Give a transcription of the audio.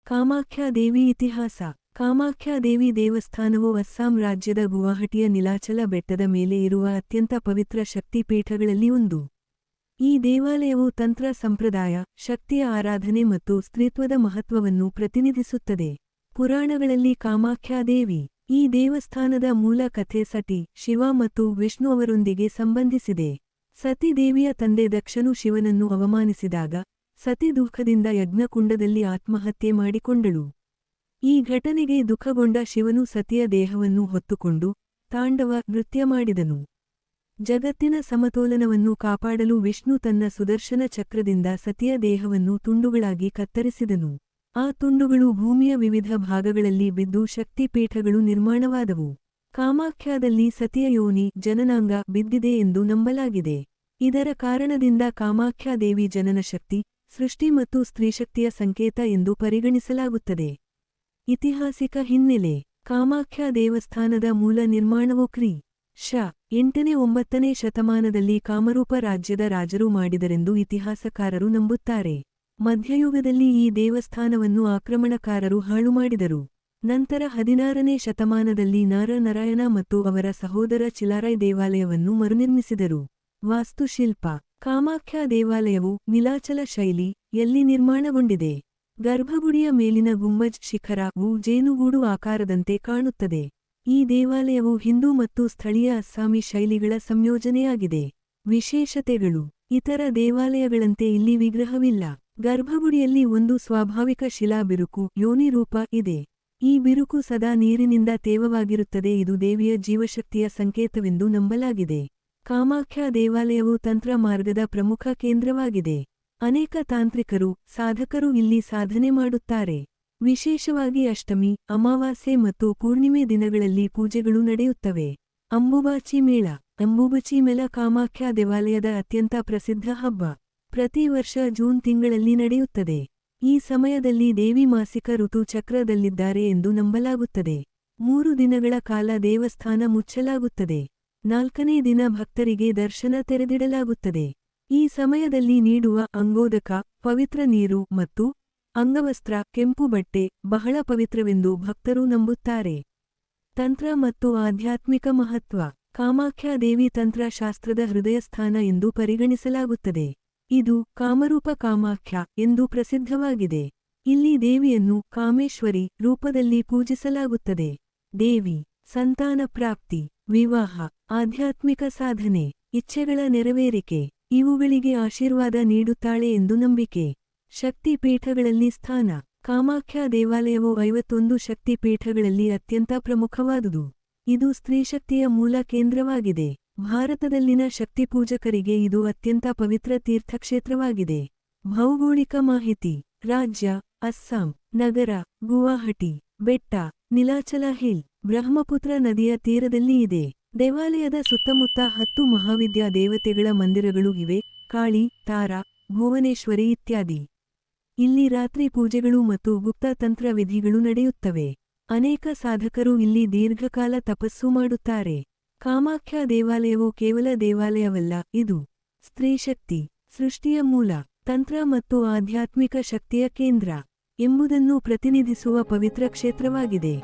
ಕಾಮಾಖ್ಯಾ ದೇವಿ ಇತಿಹಾಸ. ಕಾಮಾಖ್ಯಾ ದೇವಿ ದೇವಸ್ಥಾನವು ಅಸ್ಸಾಂ ರಾಜ್ಯದ ಗುವಾಹಟಿಯ ನೀಲಾಚಲ ಬೆಟ್ಟದ ಮೇಲೆ ಇರುವ ಅತ್ಯಂತ ಪವಿತ್ರ ಶಕ್ತಿಪೀಠಗಳಲ್ಲಿ ಒಂದು. ಈ ದೇವಾಲಯವು ತಂತ್ರ ಸಂಪ್ರದಾಯ, ಶಕ್ತಿಯ ಆರಾಧನೆ ಮತ್ತು ಸ್ತ್ರೀತ್ವದ ಮಹತ್ವವನ್ನು ಪ್ರತಿನಿಧಿಸುತ್ತದೆ. ಪುರಾಣಗಳಲ್ಲಿ ಕಾಮಾಖ್ಯಾ ದೇವಿ. ಈ ದೇವಸ್ಥಾನದ ಮೂಲ ಕಥೆ ಸತಿ, ಶಿವ ಮತ್ತು ವಿಷ್ಣು ಅವರೊಂದಿಗೆ ಸಂಬಂಧಿಸಿದೆ. ಸತಿ ದೇವಿಯ ತಂದೆ ದಕ್ಷನು ಶಿವನನ್ನು ಅವಮಾನಿಸಿದಾಗ, ಸತಿ ದುಃಖದಿಂದ ಯಜ್ಞಕುಂಡದಲ್ಲಿ ಆತ್ಮಹತ್ಯೆ ಮಾಡಿಕೊಂಡಳು. ಈ ಘಟನೆಗೆ ದುಃಖಗೊಂಡ ಶಿವನು ಸತಿಯ ದೇಹವನ್ನು ಹೊತ್ತುಕೊಂಡು ತಾಂಡವ ನೃತ್ಯ ಮಾಡಿದನು. ಜಗತ್ತಿನ ಸಮತೋಲನವನ್ನು ಕಾಪಾಡಲು ವಿಷ್ಣು ತನ್ನ ಸುದರ್ಶನ ಚಕ್ರದಿಂದ ಸತಿಯ ದೇಹವನ್ನು ತುಂಡುಗಳಾಗಿ ಕತ್ತರಿಸಿದನು. ಆ ತುಂಡುಗಳು ಭೂಮಿಯ ವಿವಿಧ ಭಾಗಗಳಲ್ಲಿ ಬಿದ್ದು ಶಕ್ತಿಪೀಠಗಳು ನಿರ್ಮಾಣವಾದವು. ಕಾಮಾಖ್ಯಾದಲ್ಲಿ ಸತಿಯ ಯೋನಿ ಜನನಾಂಗ ಬಿದ್ದಿದೆ ಎಂದು ನಂಬಲಾಗಿದೆ. ಇದರ ಕಾರಣದಿಂದ ಕಾಮಾಖ್ಯಾ ದೇವಿ ಜನನಶಕ್ತಿ, ಸೃಷ್ಟಿ ಮತ್ತು ಸ್ತ್ರೀಶಕ್ತಿಯ ಸಂಕೇತ ಎಂದು ಪರಿಗಣಿಸಲಾಗುತ್ತದೆ. ಇತಿಹಾಸಿಕ ಹಿನ್ನೆಲೆ. ಕಾಮಾಖ್ಯಾ ದೇವಸ್ಥಾನದ ಮೂಲ ನಿರ್ಮಾಣವು ಕ್ರಿ. ಶ. 8ನೇ-9ನೇ ಶತಮಾನದಲ್ಲಿ ಕಾಮರೂಪ ರಾಜ್ಯದ ರಾಜರು ಮಾಡಿದರೆಂದು ಇತಿಹಾಸಕಾರರು ನಂಬುತ್ತಾರೆ. ಮಧ್ಯಯುಗದಲ್ಲಿ ಈ ದೇವಸ್ಥಾನವನ್ನು ಆಕ್ರಮಣಕಾರರು ಹಾಳುಮಾಡಿದರು. ನಂತರ 16ನೇ ಶತಮಾನದಲ್ಲಿ ನಾರಾಯಣ ಮತ್ತು ಅವರ ಸಹೋದರ ಚಿಲಾರಾಯ್ ದೇವಾಲಯವನ್ನು ಮರುನಿರ್ಮಿಸಿದರು. ವಾಸ್ತುಶಿಲ್ಪ. ಕಾಮಾಖ್ಯಾ ದೇವಾಲಯವು ನೀಲಾಚಲ ಶೈಲಿ ಯಲ್ಲಿ ನಿರ್ಮಾಣಗೊಂಡಿದೆ. ಗರ್ಭಗುಡಿಯ ಮೇಲಿನ ಗುಂಬಜ್ ಶಿಖರವು ಜೇನುಗೂಡು ಆಕಾರದಂತೆ ಕಾಣುತ್ತದೆ. ಈ ದೇವಾಲಯವು ಹಿಂದೂ ಮತ್ತು ಸ್ಥಳೀಯ ಅಸ್ಸಾಮಿ ಶೈಲಿಗಳ ಸಂಯೋಜನೆಯಾಗಿದೆ. ವಿಶೇಷತೆಗಳು. ಇತರ ದೇವಾಲಯಗಳಂತೆ ಇಲ್ಲಿ ವಿಗ್ರಹವಿಲ್ಲ. ಗರ್ಭಗುಡಿಯಲ್ಲಿ ಒಂದು ಸ್ವಾಭಾವಿಕ ಶಿಲಾ ಬಿರುಕು ಯೋನಿ ರೂಪ ಇದೆ. ಈ ಬಿರುಕು ಸದಾ ನೀರಿನಿಂದ ತೇವವಾಗಿರುತ್ತದೆ. ಇದು ದೇವಿಯ ಜೀವಶಕ್ತಿಯ ಸಂಕೇತವೆಂದು ನಂಬಲಾಗಿದೆ. ಕಾಮಾಖ್ಯಾ ದೇವಾಲಯವು ತಂತ್ರ ಮಾರ್ಗದ ಪ್ರಮುಖ ಕೇಂದ್ರವಾಗಿದೆ. ಅನೇಕ ತಾಂತ್ರಿಕರು, ಸಾಧಕರು ಇಲ್ಲಿ ಸಾಧನೆ ಮಾಡುತ್ತಾರೆ. ವಿಶೇಷವಾಗಿ ಅಷ್ಟಮಿ, ಅಮಾವಾಸ್ಯೆ ಮತ್ತು ಪೂರ್ಣಿಮೆ ದಿನಗಳಲ್ಲಿ ಪೂಜೆಗಳು ನಡೆಯುತ್ತವೆ. ಅಂಬುಬಾಚಿ ಮೇಳ. ಅಂಬುಬಚಿ ಮೇಳ ಕಾಮಾಖ್ಯಾ ದೇವಾಲಯದ ಅತ್ಯಂತ ಪ್ರಸಿದ್ಧ ಹಬ್ಬ. ಪ್ರತಿ ವರ್ಷ ಜೂನ್ ತಿಂಗಳಲ್ಲಿ ನಡೆಯುತ್ತದೆ. ಈ ಸಮಯದಲ್ಲಿ ದೇವಿ ಮಾಸಿಕ ಋತು ಚಕ್ರದಲ್ಲಿದ್ದಾರೆ ಎಂದು ನಂಬಲಾಗುತ್ತದೆ. 3 ದಿನಗಳ ಕಾಲ ದೇವಸ್ಥಾನ ಮುಚ್ಚಲಾಗುತ್ತದೆ. 4ನೇ ದಿನ ಭಕ್ತರಿಗೆ ದರ್ಶನ ತೆರೆದಿಡಲಾಗುತ್ತದೆ. ಈ ಸಮಯದಲ್ಲಿ ನೀಡುವ ಅಂಗೋದಕ, ಪವಿತ್ರ ನೀರು ಮತ್ತು ಅಂಗವಸ್ತ್ರ, ಕೆಂಪು ಬಟ್ಟೆ ಬಹಳ ಪವಿತ್ರವೆಂದು ಭಕ್ತರು ನಂಬುತ್ತಾರೆ. ತಂತ್ರ ಮತ್ತು ಆಧ್ಯಾತ್ಮಿಕ ಮಹತ್ವ. ಕಾಮಾಖ್ಯಾ ದೇವಿ ತಂತ್ರಶಾಸ್ತ್ರದ ಹೃದಯಸ್ಥಾನ ಎಂದು ಪರಿಗಣಿಸಲಾಗುತ್ತದೆ. ಇದು ಕಾಮರೂಪ ಕಾಮಾಖ್ಯಾ ಎಂದು ಪ್ರಸಿದ್ಧವಾಗಿದೆ. ಇಲ್ಲಿ ದೇವಿಯನ್ನು ಕಾಮೇಶ್ವರಿ ರೂಪದಲ್ಲಿ ಪೂಜಿಸಲಾಗುತ್ತದೆ. ದೇವಿ ಸಂತಾನ ಪ್ರಾಪ್ತಿ, ವಿವಾಹ, ಆಧ್ಯಾತ್ಮಿಕ ಸಾಧನೆ, ಇಚ್ಛೆಗಳ ನೆರವೇರಿಕೆ ಇವುಗಳಿಗೆ ಆಶೀರ್ವಾದ ನೀಡುತ್ತಾಳೆ ಎಂದು ನಂಬಿಕೆ. ಶಕ್ತಿಪೀಠಗಳಲ್ಲಿ ಸ್ಥಾನ. ಕಾಮಾಖ್ಯಾ ದೇವಾಲಯವು 51 ಶಕ್ತಿಪೀಠಗಳಲ್ಲಿ ಅತ್ಯಂತ ಪ್ರಮುಖವಾದುದು. ಇದು ಸ್ತ್ರೀಶಕ್ತಿಯ ಮೂಲ ಕೇಂದ್ರವಾಗಿದೆ. ಭಾರತದಲ್ಲಿನ ಶಕ್ತಿಪೂಜಕರಿಗೆ ಇದು ಅತ್ಯಂತ ಪವಿತ್ರ ತೀರ್ಥಕ್ಷೇತ್ರವಾಗಿದೆ. ಭೌಗೋಳಿಕ ಮಾಹಿತಿ. ರಾಜ್ಯ ಅಸ್ಸಾಂ. ನಗರ ಗುವಾಹಟಿ. ಬೆಟ್ಟ ನೀಲಾಚಲ ಹಿಲ್ ಬ್ರಹ್ಮಪುತ್ರ ನದಿಯ ತೀರದಲ್ಲಿ ಇದೆ. ದೇವಾಲಯದ ಸುತ್ತಮುತ್ತ 10 ಮಹಾವಿದ್ಯಾ ದೇವತೆಗಳ ಮಂದಿರಗಳು ಇವೆ, ಕಾಳಿ, ತಾರಾ, ಭುವನೇಶ್ವರಿ ಇತ್ಯಾದಿ. ಇಲ್ಲಿ ರಾತ್ರಿ ಪೂಜೆಗಳು ಮತ್ತು ಗುಪ್ತ ತಂತ್ರ ವಿಧಿಗಳು ನಡೆಯುತ್ತವೆ. ಅನೇಕ ಸಾಧಕರು ಇಲ್ಲಿ ದೀರ್ಘಕಾಲ ತಪಸ್ಸು ಮಾಡುತ್ತಾರೆ. ಕಾಮಾಖ್ಯಾ ದೇವಾಲಯವು ಕೇವಲ ದೇವಾಲಯವಲ್ಲ, ಇದು ಸ್ತ್ರೀಶಕ್ತಿ, ಸೃಷ್ಟಿಯ ಮೂಲ, ತಂತ್ರ ಮತ್ತು ಆಧ್ಯಾತ್ಮಿಕ ಶಕ್ತಿಯ ಕೇಂದ್ರ ಎಂಬುದನ್ನು ಪ್ರತಿನಿಧಿಸುವ ಪವಿತ್ರ ಕ್ಷೇತ್ರವಾಗಿದೆ.